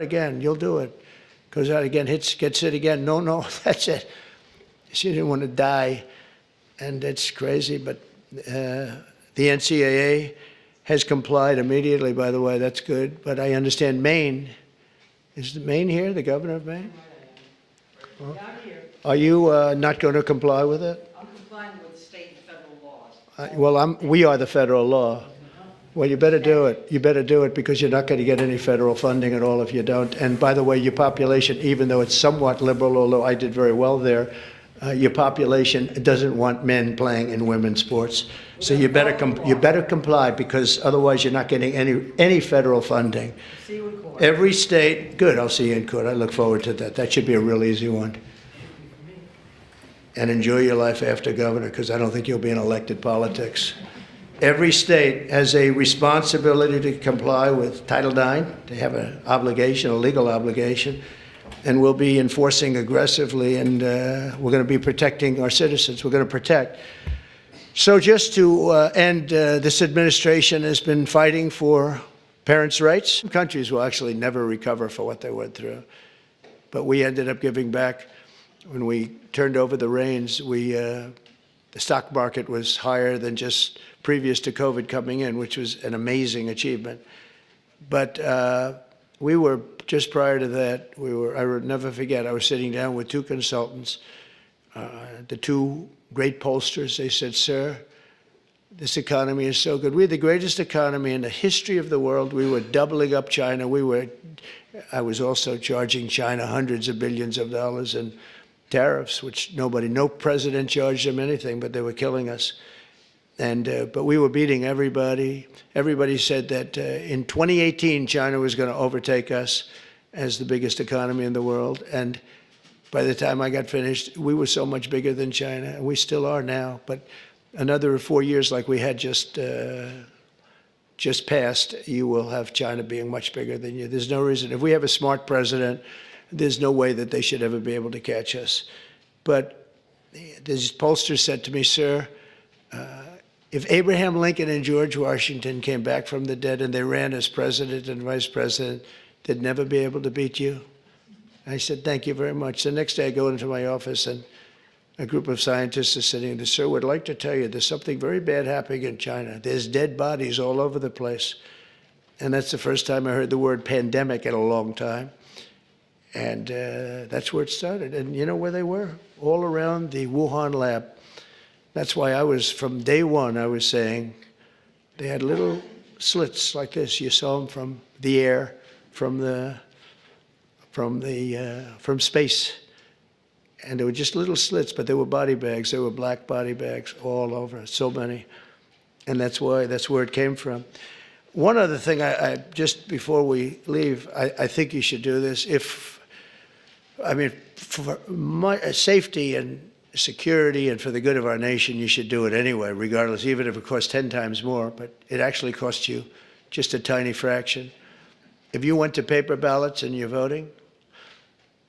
again, you'll do it. Goes out again, gets hit again. No, that's it. She didn't want to die, and it's crazy, but the NCAA has complied immediately, by the way. That's good. But I understand Maine. Is Maine here, the governor of Maine? Well, here. Are you not going to comply with it? I'm complying with state and federal laws. We are the federal law. Well, you better do it. You better do it because you're not going to get any federal funding at all if you don't. And by the way, your population, even though it's somewhat liberal, although I did very well there, your population doesn't want men playing in women's sports. So you better comply because otherwise you're not getting any federal funding. See you in court. Every state, good. I'll see you in court. I look forward to that. That should be a real easy one. And enjoy your life after governor because I don't think you'll be in elected politics. Every state has a responsibility to comply with Title IX. They have an obligation, a legal obligation, and we'll be enforcing aggressively, and we're going to be protecting our citizens. We're going to protect. So just to end, this administration has been fighting for parents' rights. Some countries will actually never recover for what they went through, but we ended up giving back. When we turned over the reins, the stock market was higher than just previous to COVID coming in, which was an amazing achievement. But we were, just prior to that, I would never forget, I was sitting down with two consultants, the two great pollsters. They said, sir, this economy is so good. We're the greatest economy in the history of the world. We were doubling up China. I was also charging China hundreds of billions of dollars in tariffs, which no president charged them anything, but they were killing us. But we were beating everybody. Everybody said that in 2018, China was going to overtake us as the biggest economy in the world. And by the time I got finished, we were so much bigger than China, and we still are now. But another 4 years like we had just passed, you will have China being much bigger than you. There's no reason. If we have a smart president, there's no way that they should ever be able to catch us. But this pollster said to me, sir, if Abraham Lincoln and George Washington came back from the dead and they ran as president and vice president, they'd never be able to beat you. I said, thank you very much. The next day I go into my office and a group of scientists are sitting there. Sir, would like to tell you there's something very bad happening in China. There's dead bodies all over the place. And that's the first time I heard the word pandemic in a long time. And that's where it started. And you know where they were? All around the Wuhan lab. That's why from day one, I was saying, they had little slits like this. You saw them from the air, from space. And they were just little slits, but they were body bags. They were black body bags all over, so many. And that's where it came from. One other thing, just before we leave, I think you should do this. For my safety and security and for the good of our nation, you should do it anyway, regardless, even if it costs 10 times more, but it actually costs you just a tiny fraction. If you went to paper ballots and you're voting,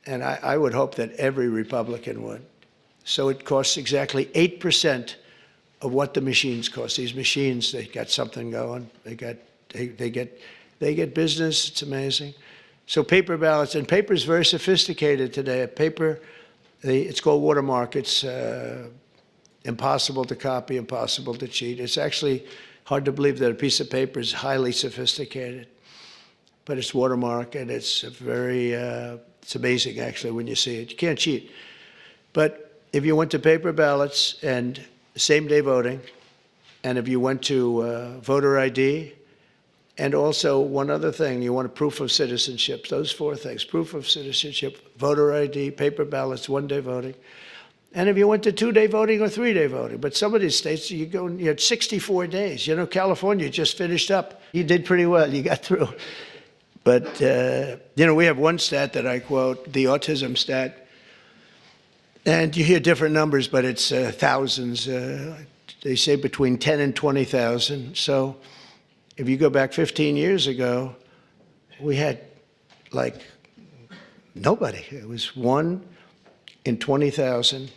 and I would hope that every Republican would, so it costs exactly 8% of what the machines cost. These machines, they got something going. They get business. It's amazing. So paper ballots, and paper is very sophisticated today. It's called watermark. It's impossible to copy, impossible to cheat. It's actually hard to believe that a piece of paper is highly sophisticated, but it's watermark, and it's it's amazing actually when you see it. You can't cheat. But if you went to paper ballots and same-day voting, and if you went to voter ID, and also one other thing, you want a proof of citizenship. Those four things: proof of citizenship, voter ID, paper ballots, one-day voting. And if you went to 2-day voting or 3-day voting, but some of these states, you had 64 days. You know, California just finished up. You did pretty well. You got through. But, we have one stat that I quote, the autism stat. And you hear different numbers, but it's thousands. They say between 10 and 20,000. So if you go back 15 years ago, we had like nobody. It was 1 in 20,000.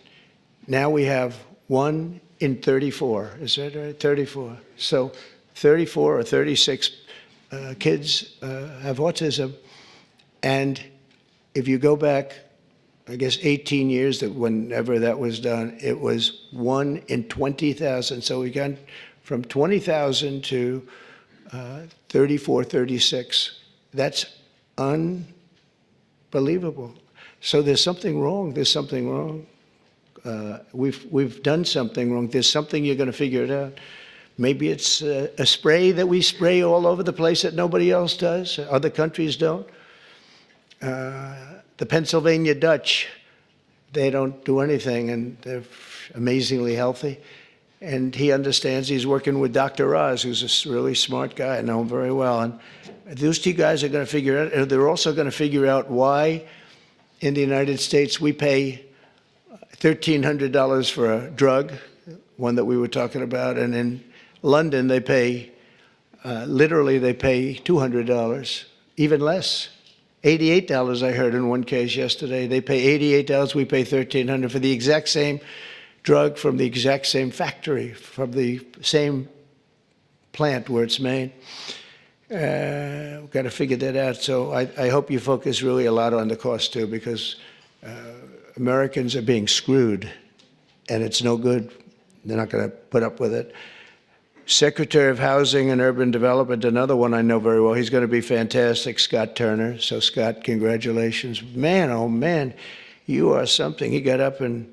Now we have 1 in 34. Is that right? 34. So 34 or 36 kids have autism. And if you go back, I guess 18 years, that whenever that was done, it was 1 in 20,000. So we got from 20,000 to 34, 36. That's unbelievable. So there's something wrong. There's something wrong. We've done something wrong. There's something, you're going to figure it out. Maybe it's a spray that we spray all over the place that nobody else does. Other countries don't. The Pennsylvania Dutch, they don't do anything, and they're amazingly healthy. And he understands. He's working with Dr. Oz, who's a really smart guy. I know him very well. And those two guys are going to figure out, and they're also going to figure out why in the United States we pay $1,300 for a drug, one that we were talking about, and in London they pay, literally they pay $200, even less. $88, I heard in one case yesterday. They pay $88, we pay $1,300 for the exact same drug from the exact same factory, from the same plant where it's made. We've got to figure that out. So I hope you focus really a lot on the cost too, because Americans are being screwed, and it's no good. They're not going to put up with it. Secretary of Housing and Urban Development, another one I know very well. He's going to be fantastic, Scott Turner. So, Scott, congratulations. Man, oh, man, you are something. He got up and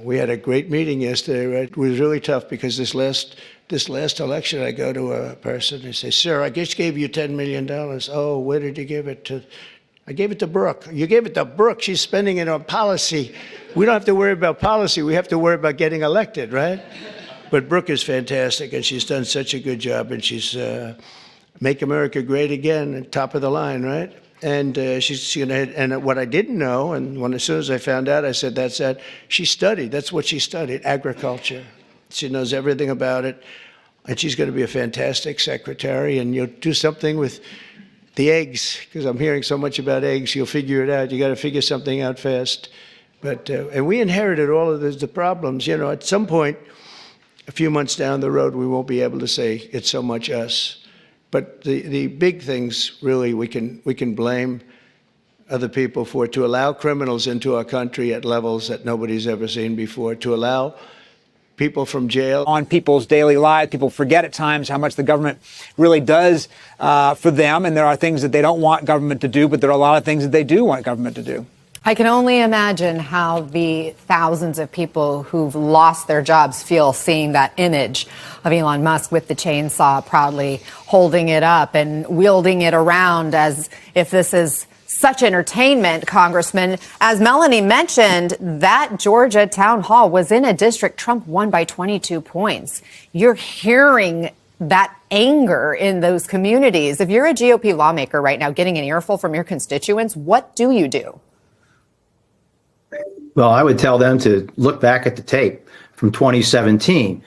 we had a great meeting yesterday, right? It was really tough because this last election, I go to a person and say, sir, I just gave you $10 million. Oh, where did you give it to? I gave it to Brooke. You gave it to Brooke. She's spending it on policy. We don't have to worry about policy. We have to worry about getting elected, right? But Brooke is fantastic, and she's done such a good job, and she's make America great again, top of the line, right? And she's going to, and what I didn't know, and as soon as I found out, I said, that's that. She studied, that's what she studied, agriculture. She knows everything about it, and she's going to be a fantastic secretary, and you'll do something with the eggs, because I'm hearing so much about eggs. You'll figure it out. You got to figure something out fast. But, and we inherited all of the problems. You know, at some point, a few months down the road, we won't be able to say it's so much us. But the big things, really, we can blame other people for, to allow criminals into our country at levels that nobody's ever seen before, to allow people from jail. On people's daily lives, people forget at times how much the government really does for them. And there are things that they don't want government to do, but there are a lot of things that they do want government to do. I can only imagine how the thousands of people who've lost their jobs feel seeing that image of Elon Musk with the chainsaw, proudly holding it up and wielding it around as if this is such entertainment, Congressman. As Melanie mentioned, that Georgia town hall was in a district Trump won by 22 points. You're hearing that anger in those communities. If you're a GOP lawmaker right now getting an earful from your constituents, what do you do? Well, I would tell them to look back at the tape from 2017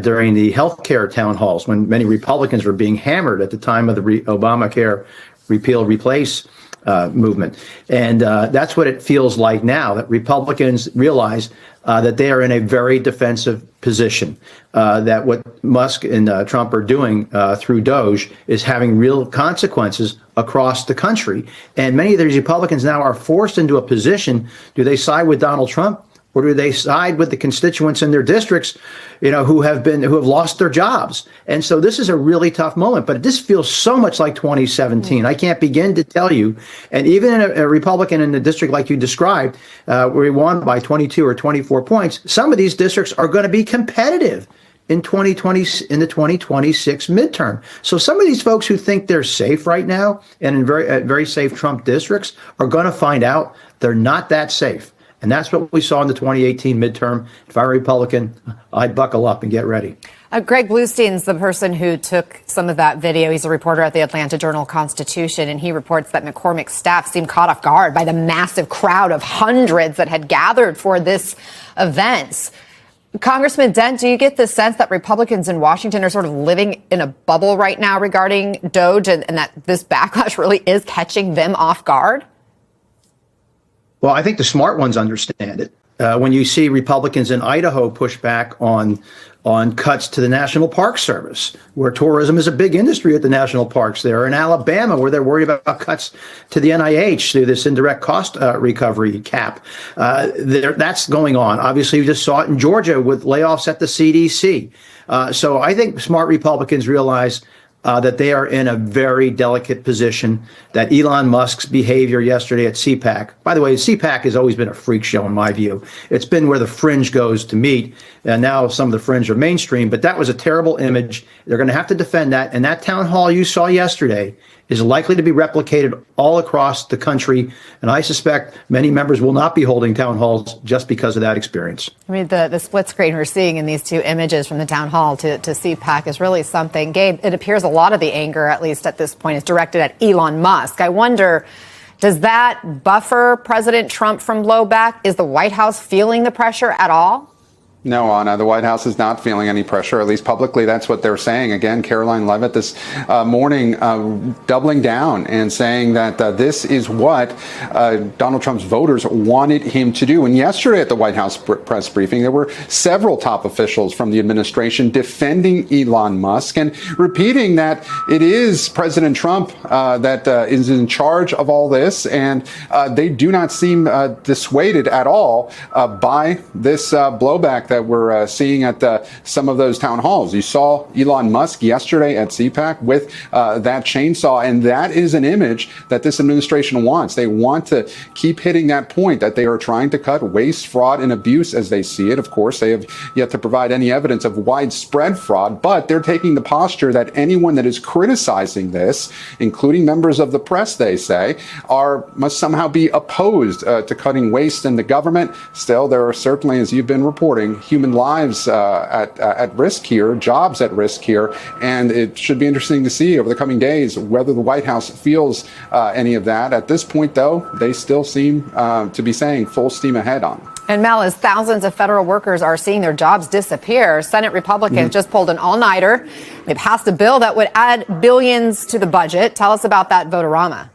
during the healthcare town halls when many Republicans were being hammered at the time of the Obamacare repeal replace movement. And that's what it feels like now, that Republicans realize that they are in a very defensive position, that what Musk and Trump are doing through Doge is having real consequences across the country. And many of these Republicans now are forced into a position: do they side with Donald Trump, or do they side with the constituents in their districts, you know, who have lost their jobs? And so this is a really tough moment, but this feels so much like 2017. I can't begin to tell you. And even in a Republican in the district like you described, where he won by 22 or 24 points, some of these districts are going to be competitive in 2020, in the 2026 midterm. So some of these folks who think they're safe right now and in very safe Trump districts are going to find out they're not that safe. And that's what we saw in the 2018 midterm. If I were a Republican, I'd buckle up and get ready. Greg Bluestein's the person who took some of that video. He's a reporter at the Atlanta Journal-Constitution, and he reports that McCormick's staff seemed caught off guard by the massive crowd of hundreds that had gathered for this event. Congressman Dent, do you get the sense that Republicans in Washington are sort of living in a bubble right now regarding Doge, and that this backlash really is catching them off guard? Well, I think the smart ones understand it. When you see Republicans in Idaho push back on on cuts to the National Park Service, where tourism is a big industry at the national parks there. In Alabama, where they're worried about cuts to the NIH through this indirect cost recovery cap. That's going on. Obviously, we just saw it in Georgia with layoffs at the CDC. So I think smart Republicans realize that they are in a very delicate position, that Elon Musk's behavior yesterday at CPAC, by the way, CPAC has always been a freak show in my view. It's been where the fringe goes to meet, and now some of the fringe are mainstream, but that was a terrible image. They're going to have to defend that, and that town hall you saw yesterday is likely to be replicated all across the country, and I suspect many members will not be holding town halls just because of that experience. I mean, the split screen we're seeing in these two images from the town hall to CPAC is really something. Gabe, it appears a lot of the anger, at least at this point, is directed at Elon Musk. I wonder, does that buffer President Trump from blowback? Is the White House feeling the pressure at all? No, Anna, the White House is not feeling any pressure, at least publicly. That's what they're saying. Again, Caroline Leavitt this morning doubling down and saying that this is what Donald Trump's voters wanted him to do. And yesterday at the White House press briefing, there were several top officials from the administration defending Elon Musk and repeating that it is President Trump that is in charge of all this. And they do not seem dissuaded at all by this blowback that we're seeing at some of those town halls. You saw Elon Musk yesterday at CPAC with that chainsaw, and that is an image that this administration wants. They want to keep hitting that point that they are trying to cut waste, fraud, and abuse as they see it. Of course, they have yet to provide any evidence of widespread fraud, but they're taking the posture that anyone that is criticizing this, including members of the press, they say, must somehow be opposed to cutting waste in the government. Still, there are certainly, as you've been reporting, human lives at risk here, jobs at risk here, and it should be interesting to see over the coming days whether the White House feels any of that. At this point, though, they still seem to be saying full steam ahead on. And Mel, as thousands of federal workers are seeing their jobs disappear, Senate Republicans just pulled an all-nighter. They passed a bill that would add billions to the budget. Tell us about that vote-a-rama.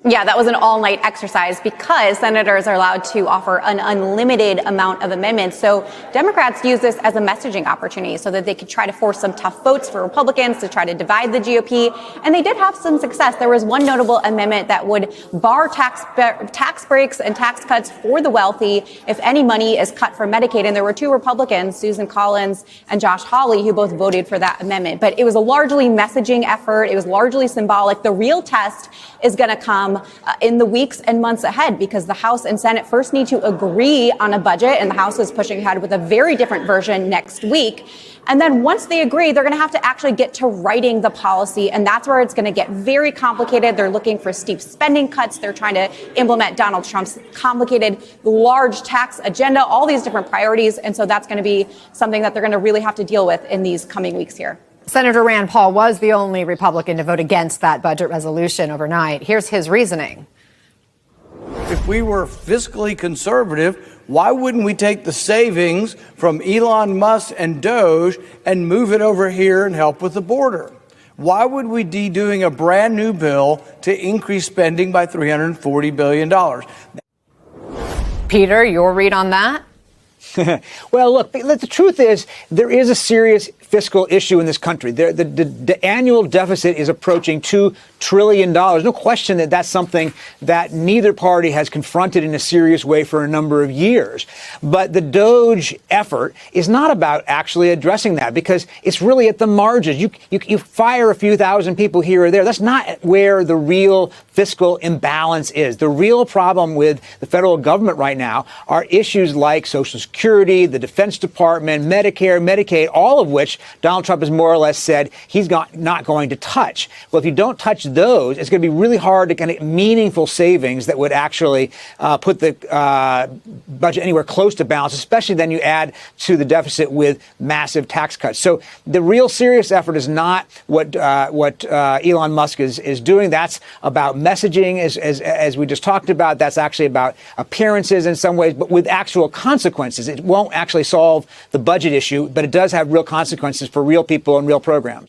Yeah, that was an all-night exercise because senators are allowed to offer an unlimited amount of amendments. So Democrats use this as a messaging opportunity so that they could try to force some tough votes for Republicans to try to divide the GOP. And they did have some success. There was one notable amendment that would bar tax breaks and tax cuts for the wealthy if any money is cut from Medicaid. And there were two Republicans, Susan Collins and Josh Hawley, who both voted for that amendment. But it was a largely messaging effort. It was largely symbolic. The real test is going to come in the weeks and months ahead because the House and Senate first need to agree on a budget, and the House is pushing ahead with a very different version next week. And then once they agree, they're going to have to actually get to writing the policy, and that's where it's going to get very complicated. They're looking for steep spending cuts. They're trying to implement Donald Trump's complicated, large tax agenda, all these different priorities, and so that's going to be something that they're going to really have to deal with in these coming weeks here. Senator Rand Paul was the only Republican to vote against that budget resolution overnight. Here's his reasoning. If we were fiscally conservative, why wouldn't we take the savings from Elon Musk and Doge and move it over here and help with the border? Why would we be doing a brand new bill to increase spending by $340 billion? Peter, your read on that? Well, look, the truth is there is a serious fiscal issue in this country. The annual deficit is approaching $2 trillion. No question that that's something that neither party has confronted in a serious way for a number of years. But the Doge effort is not about actually addressing that because it's really at the margins. You fire a few thousand people here or there. That's not where the real fiscal imbalance is. The real problem with the federal government right now are issues like Social Security, the Defense Department, Medicare, Medicaid, all of which Donald Trump has more or less said he's not going to touch. Well, if you don't touch those, it's going to be really hard to get meaningful savings that would actually put the budget anywhere close to balance, especially then you add to the deficit with massive tax cuts. So the real serious effort is not what Elon Musk is doing. That's about messaging, as we just talked about. That's actually about appearances in some ways, but with actual consequences. It won't actually solve the budget issue, but it does have real consequences for real people and real programs.